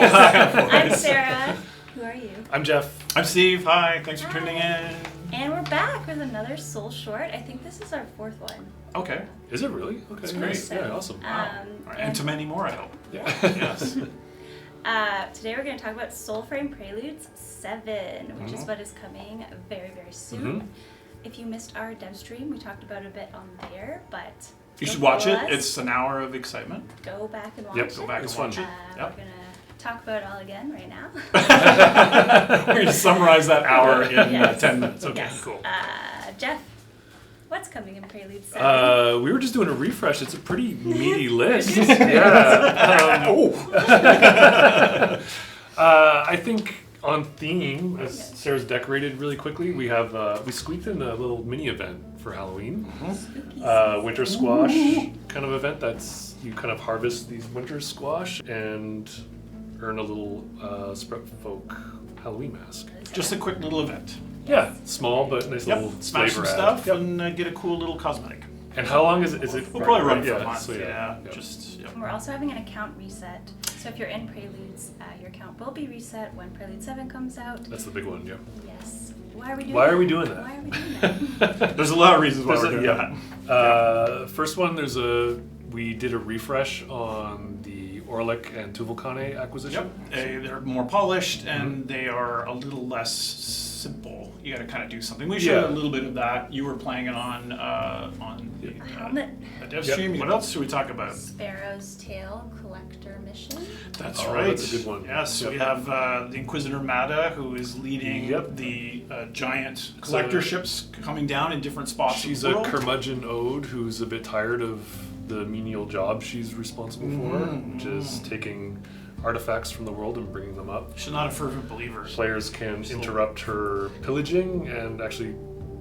I'm Sarah. Who are you? I'm Geoff. I'm Steve. Hi. Thanks for tuning in. And we're back with another Soul Short. I think this is our fourth one. Okay. Is it really? Okay, That's great. So, Yeah, awesome. Wow. All right. And to many more, I hope. Yeah. Yes. Today we're going to talk about Soulframe Preludes 7, which is what is coming very, very soon. If you missed our Devstream, we talked about it a bit on there, but You should watch it. It's an hour of excitement. Go back and watch Yep. it. Go back and watch it. We're going to talk about it all again right now. We're going to summarize that hour in Yes. 10 minutes. Okay, Yes. cool. Jeff, what's coming in Prelude 7? We were just doing a refresh. It's a pretty meaty list. I think on theme, as Sarah's decorated really quickly, we have we squeaked in a little mini event for Halloween. Winter squash kind of event. That's you kind of harvest these winter squash and earn a little Sprout Folk Halloween mask. Just a quick little event. Yeah, small but nice little Smash some flavor stuff add. and get a cool little cosmetic. And how long is it? Is it? We'll probably run for yeah, a month. so Just. Yep. We're also having an account reset. So if you're in Preludes, your account will be reset when Prelude 7 comes out. That's the big one, yeah. Yes. Why are we doing Why that? are we doing that? Why are we doing that? There's a lot of reasons why There's we're doing that. First one, we did a refresh on the Oric and Tucan acquisition. Yep. They're more polished and they are a little less simple. You got to kind of do something. We showed a little bit of that. You were playing it on the Helmet. Devstream. What else should we talk about? Sparrow's Tail Collector Mission. That's Oh, right. that's a good one. Yes, Yep. we have the Inquisitor Mata, who is leading the giant collector ships coming down in different spots. She's of a the world. curmudgeon ode who's a bit tired of the menial job she's responsible for, which is taking artifacts from the world and bringing them up. She's not a fervent believer. Players can interrupt her pillaging and actually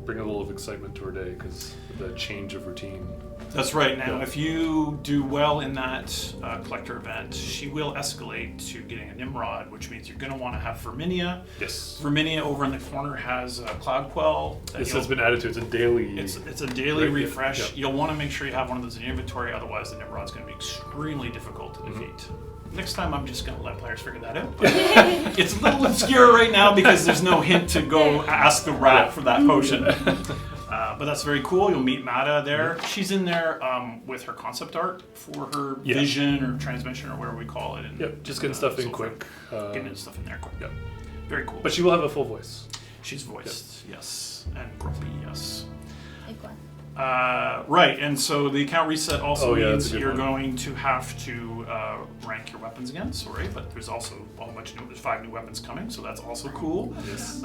bring a little of excitement to her day because of the change of routine. That's right. Now, if you do well in that collector event, she will escalate to getting a Nimrod, which means you're going to want to have Vermina. Yes. Vermina over in the corner has a Cloud Quell. This has been added to. It's a daily. It's a daily refresh. Yep. You'll want to make sure you have one of those in your inventory, otherwise the Nimrod's going to be extremely difficult to defeat. Next time, I'm just going to let players figure that out. But it's a little obscure right now because there's no hint to go ask the rat for that potion. But that's very cool. You'll meet Mata there. She's in there with her concept art for her vision or transmission or whatever we call it. And, just getting stuff in quick. Getting stuff in there quick. Yep. Very cool. But she will have a full voice. She's voiced, yes. And grumpy, yes. Big one. Right, and so the account reset also means you're one. going to have to rank your weapons again. Sorry, but there's also a whole bunch of there's 5 new weapons coming, so that's also cool. Yes.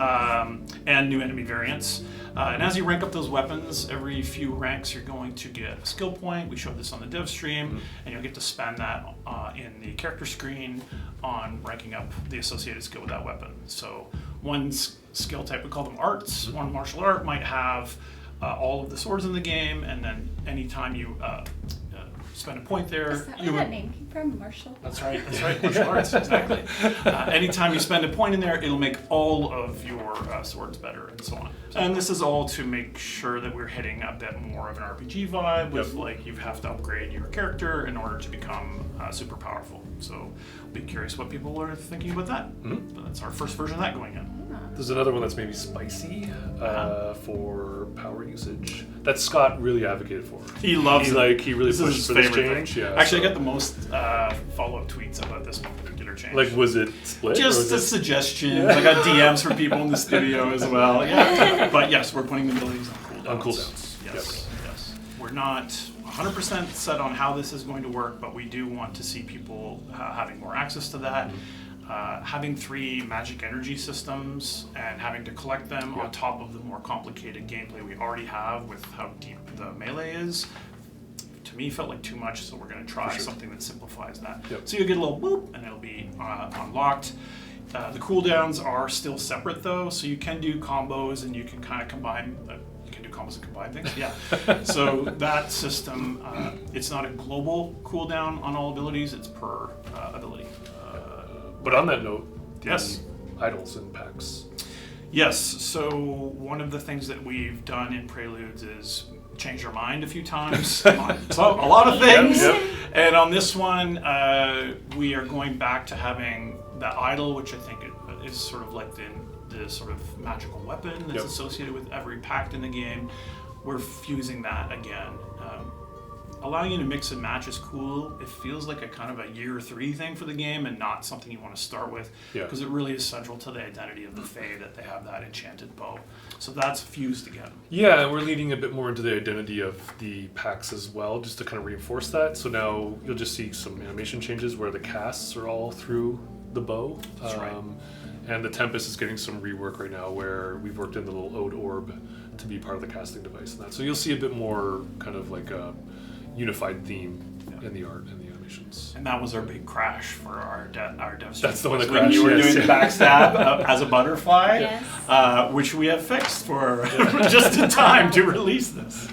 And new enemy variants. And as you rank up those weapons, every few ranks you're going to get a skill point. We showed this on the dev stream, and you'll get to spend that in the character screen on ranking up the associated skill with that weapon. So one skill type, we call them arts. One martial art might have all of the swords in the game, and then anytime you spend a point there, Is that where that name came from? Martial? That's right, martial arts, exactly. Anytime you spend a point in there, it'll make all of your swords better, and so on. And this is all to make sure that we're hitting a bit more of an RPG vibe with like you have to upgrade your character in order to become super powerful. So I'll be curious what people are thinking about that. But that's our first version of that going in. There's another one that's maybe spicy for power usage that Scott really advocated for. He loves it. He really This is pushed his for this favorite change. thing. Yeah, Actually, I got the most follow-up tweets about this one particular change. Like, was it split? Just a suggestion. I got DMs from people in the studio as well. Yeah. But yes, we're putting the abilities on cooldowns. On cooldowns. Yes. Yes. We're not 100% set on how this is going to work, but we do want to see people having more access to that. Having 3 magic energy systems and having to collect them on top of the more complicated gameplay we already have with how deep the melee is, to me felt like too much, so we're going to try something that simplifies that. So you'll get a little boop and it'll be unlocked. The cooldowns are still separate though, so you can do combos and you can kind of combine you can do combos and combine things. Yeah. So that system, it's not a global cooldown on all abilities, it's per ability. But on that note, yes, idols and packs. Yes. So one of the things that we've done in Preludes is change our mind a few times on a lot of things. And on this one, we are going back to having that idol, which I think is sort of like the sort of magical weapon that's associated with every pact in the game. We're fusing that again. Allowing you to mix and match is cool. It feels like a kind of a year 3 thing for the game and not something you want to start with, because it really is central to the identity of the Fae that they have that enchanted bow. So that's fused again. Yeah, and we're leading a bit more into the identity of the packs as well, just to kind of reinforce that. So now you'll just see some animation changes where the casts are all through the bow. That's right. And the Tempest is getting some rework right now where we've worked in the little Ode Orb to be part of the casting device and that. So you'll see a bit more kind of like a unified theme in the art and the animations. And that was our big crash for our Devstream. That's the one that when crashed, you were yes. doing the backstab as a butterfly, Yes. which we have fixed for just in time to release this.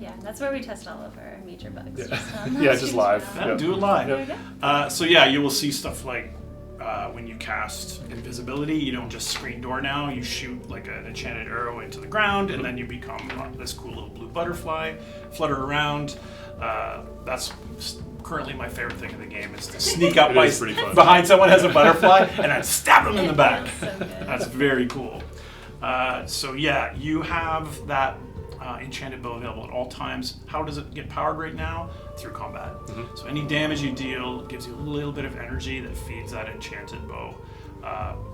Yeah, that's where we test all of our major bugs. Yeah. Just on Yeah, the just streams live. now. Yeah, do it live. There we go. So yeah, you will see stuff like when you cast invisibility, you don't just screen door now, you shoot like an enchanted arrow into the ground and then you become this cool little blue butterfly, flutter around. That's currently my favorite thing in the game, is to sneak up behind someone as a butterfly and then stab them in the back. So good. That's very cool. So yeah, you have that enchanted bow available at all times. How does it get powered right now? Through combat. So any damage you deal gives you a little bit of energy that feeds that enchanted bow,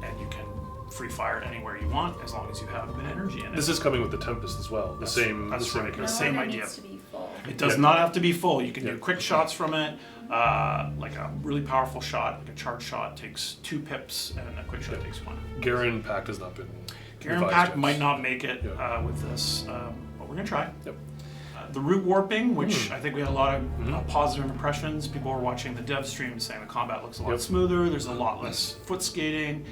and you can free fire it anywhere you want as long as you have an energy in it. This is coming with the Tempest as well. That's The right. same No same wonder it idea. needs to be full. It does not have to be full. You can do quick shots from it. Like a really powerful shot, like a charge shot takes 2 pips, and a quick shot takes 1. Garen Pact has not been Kyrian revised Pact yet. might not make it with this, but we're gonna try. Yep. The root warping, which I think we had a lot of positive impressions. People were watching the dev stream saying the combat looks a lot smoother. There's a lot less foot skating.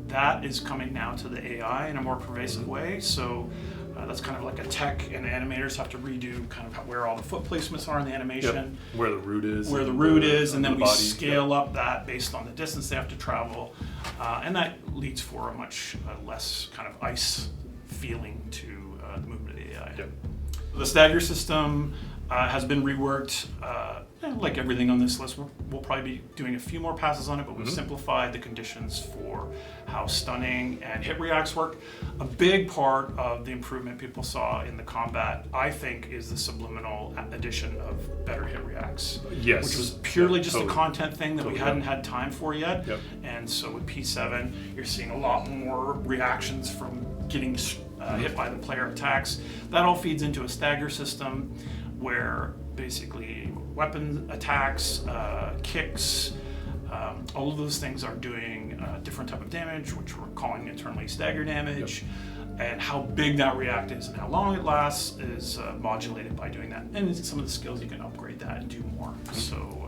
That is coming now to the AI in a more pervasive way. So that's kind of like a tech, and the animators have to redo kind of where all the foot placements are in the animation. Where the root is. Where the root is, and then we body. scale up that based on the distance they have to travel. And that leads for a much less kind of ice feeling to the movement of the AI. Yep. The stagger system has been reworked. Like everything on this list, we'll probably be doing a few more passes on it, but we've simplified the conditions for how stunning and hit reacts work. A big part of the improvement people saw in the combat, I think, is the subliminal addition of better hit reacts. Yes. Which was purely just totally. a content thing that we Totally, hadn't had time for yet. Yep. And so with P7, you're seeing a lot more reactions from getting hit by the player attacks. That all feeds into a stagger system where basically weapon attacks, kicks, all of those things are doing different type of damage, which we're calling internally stagger damage. And how big that react is and how long it lasts is modulated by doing that. And some of the skills you can upgrade that and do more. So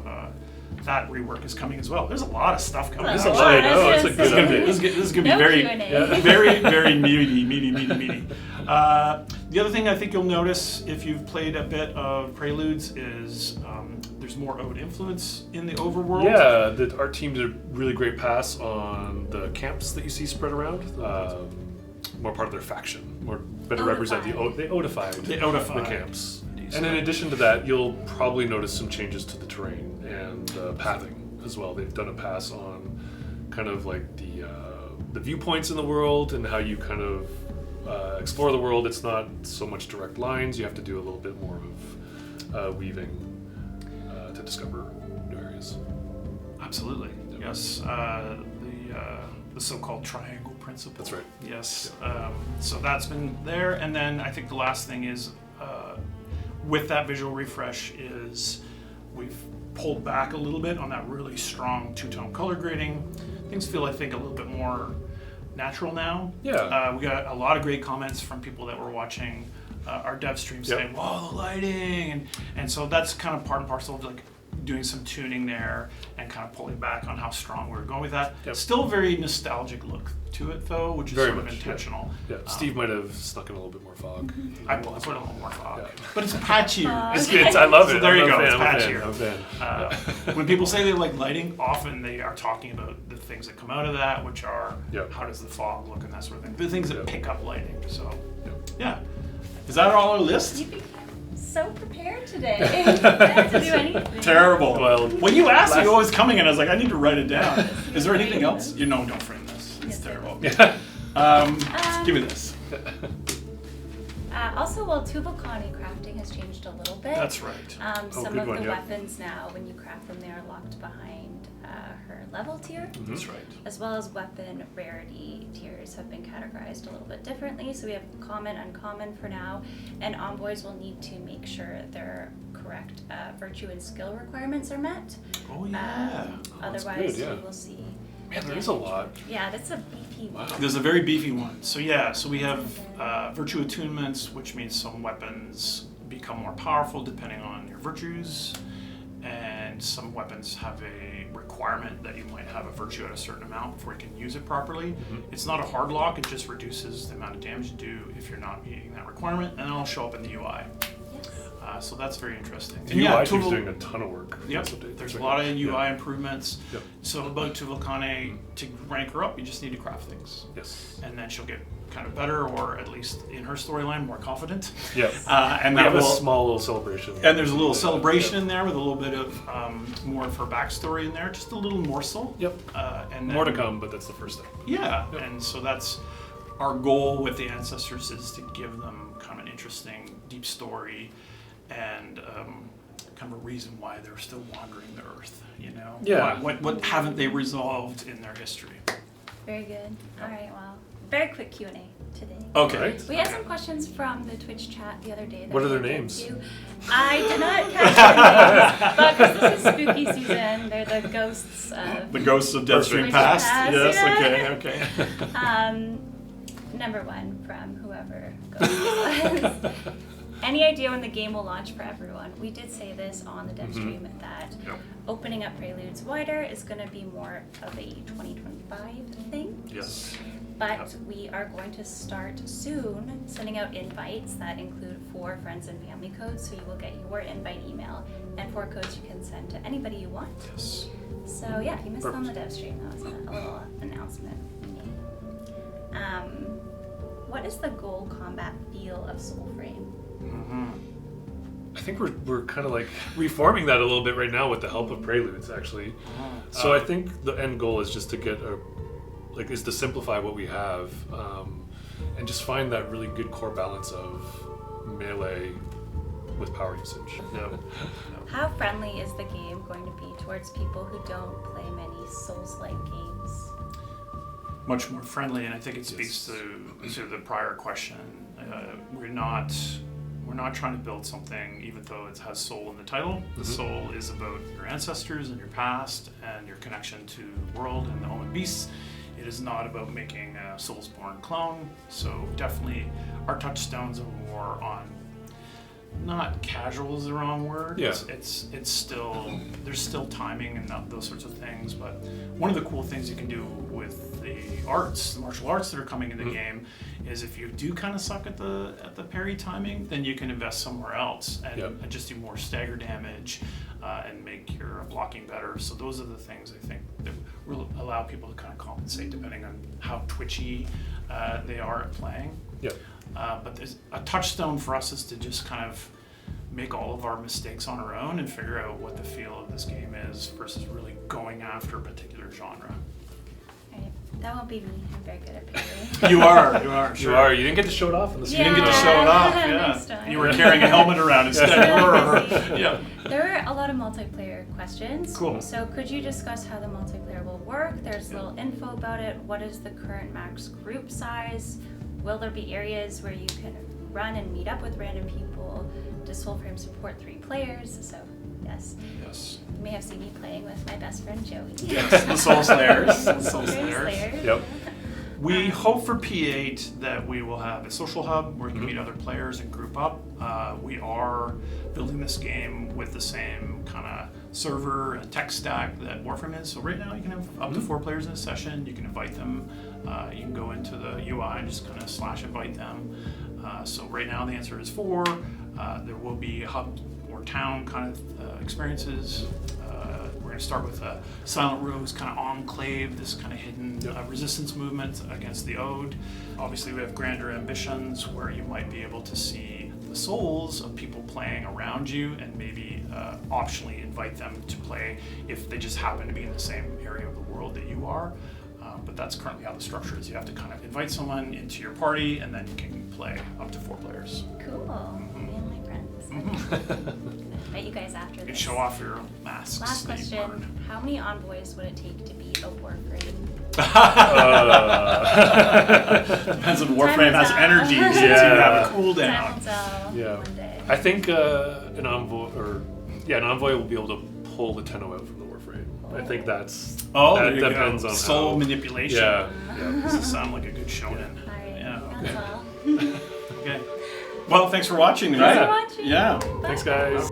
that rework is coming as well. There's a lot of stuff coming. There's This a is lot. I know, it's a This good is- update. this is gonna be No very, Q&A. very meaty. The other thing I think you'll notice if you've played a bit of Preludes is there's more Ode influence in the overworld. Yeah, our team did a really great pass on the camps that you see spread around. More part of their faction, more better represent the they odified They odified. the camps. Indeed. And in addition to that, you'll probably notice some changes to the terrain and pathing as well. They've done a pass on kind of like the viewpoints in the world and how you kind of explore the world. It's not so much direct lines. You have to do a little bit more of weaving to discover new areas. Absolutely. Yes. The so-called triangle principle. That's right. Yes. So that's been there, and then I think the last thing is with that visual refresh is we've pulled back a little bit on that really strong two-tone color grading. Things feel, I think, a little bit more natural now. Yeah. We got a lot of great comments from people that were watching our dev stream saying, "Wow, the lighting," and so that's kind of part and parcel of like doing some tuning there and kind of pulling back on how strong we were going with that. Yep. Still very nostalgic look to it though, which is Very sort of much, yeah. intentional. Yeah, Steve might have snuck in a little bit more fog. I put a little more fog, Yeah. but it's patchier. It's good. I love it. So there I'm you a go, fan, it's I'm a fan, patchier. I'm a fan. When people say they like lighting, often they are talking about the things that come out of that, which are Yep. how does the fog look and that sort of thing. The things that Yep. pick up lighting. So Yep. yeah, is that all our list? Yippee. so prepared today. I didn't have to do anything. Terrible. Well, when you asked me what was coming in, I was like, I need to write it down. Is there anything else? You know, don't frame this. It's terrible. Give me this. Also, well, Tucan crafting has changed a little bit. That's right. Some good of one, the yeah. weapons now, when you craft them, they are locked behind her level tier. That's right. As well as weapon rarity tiers have been categorized a little bit differently. So we have common, uncommon for now, and Envoys will need to make sure their correct virtue and skill requirements are met. Oh, yeah. that's Otherwise, good, yeah. you will see. Man, there is a lot. Yeah, that's a beefy one. There's a very beefy one. So we have virtue attunements, which means some weapons become more powerful depending on your virtues, and some weapons have a requirement that you might have a virtue at a certain amount before you can use it properly. It's not a hard lock, it just reduces the amount of damage you do if you're not meeting that requirement, and it'll show up in the UI. So that's very interesting. The UI team's doing a ton of work. Yep, there's a lot of UI improvements. Yep. So about Tucan, to rank her up, you just need to craft things. Yes. And then she'll get kind of better, or at least in her storyline, more confident. Yes. And we that have a will, small little celebration. and there's a little celebration in there with a little bit of more of her backstory in there, just a little morsel. Yep. And More to then- come, but that's the first step. Yeah, Yep. and so that's our goal with the ancestors, is to give them kind of an interesting, deep story, and kind of a reason why they're still wandering the earth. You know, Yeah. What haven't they resolved in their history? Very good. All right, well, very quick Q&A today. Okay. Right. We had some questions from the Twitch chat the other day. That What are we their didn't get names? to. I did not catch their names, but because this is spooky season, they're the ghosts of... The ghosts of Devstream Perfect. past. Past, Yes. yeah. Okay. Number one from whoever ghost was. Any idea when the game will launch for everyone? We did say this on the Devstream that Yep. opening up Preludes wider is going to be more of a 2025 thing. Yes. But we are going to start soon sending out invites that include 4 friends and family codes, so you will get your invite email and 4 codes you can send to anybody you want. Yes. So yeah, if you missed on the Devstream, that was a little announcement we made. What is the goal combat feel of Soulframe? I think we're kind of like reforming that a little bit right now with the help of Preludes, actually. So I think the end goal is just to get is to simplify what we have, and just find that really good core balance of melee with power usage. No. How friendly is the game going to be towards people who don't play many Souls-like games? Much more friendly, and I think it speaks to the prior question. We're not trying to build something, even though it has soul in the title. The soul is about your ancestors and your past and your connection to the world and the home of beasts. It is not about making a Soulsborne clone. So definitely our touchstones are more on, not casual is the wrong word. Yeah. It's still, there's still timing and those sorts of things, but one of the cool things you can do with the martial arts that are coming in the game, is if you do kind of suck at the parry timing, then you can invest somewhere else and just do more stagger damage and make your blocking better. So those are the things I think that will allow people to kind of compensate depending on how twitchy they are at playing. Yeah. But there's a touchstone for us is to just kind of make all of our mistakes on our own and figure out what the feel of this game is versus really going after a particular genre. Right. That won't be me. I'm very good at parrying. You are, sure. You are. You didn't get to show it off on the You screen. didn't get to show it off, Next yeah. time. You were carrying a helmet around instead. Really Yeah. There were a lot of multiplayer questions. Cool. So could you discuss how the multiplayer will work? There's little info about it. What is the current max group size? Will there be areas where you can run and meet up with random people? Does Soulframe support 3 players? So yes. Yes. You may have seen me playing with my best friend Joey. Yes, the Soul Slayers. The Soul Soul Slayers. Slayers. Yep. We hope for P8 that we will have a social hub where you can meet other players and group up. We are building this game with the same kind of server and tech stack that Warframe is. So right now you can have up to 4 players in a session. You can invite them. You can go into the UI and just kind of /invite them. So right now the answer is 4. There will be hub or town kind of experiences. We're going to start with a Silent Rose kind of enclave, this kind of hidden resistance movement against the Ode. Obviously we have grander ambitions where you might be able to see the souls of people playing around you, and maybe optionally invite them to play if they just happen to be in the same area of the world that you are. But that's currently how the structure is. You have to kind of invite someone into your party, and then you can play up to 4 players. Cool. Me and my friends. I'm gonna invite you guys after You can this. show off your masks. Last that you've question. earned. How many envoys would it take to beat a Warframe? Depends on Warframe Time has will energy, tell. so you have a Time cooldown. will tell Yeah. one day. I think an envoy will be able to pull the Tenno out from the Warframe. I think that's Oh, that there you depends go. on Soul how. manipulation. Yeah. Does it sound like a good shonen? Alright, Yeah. that's all. Okay. Well, thanks for watching. Thanks Right? for watching. Yeah. Bye. Thanks, guys.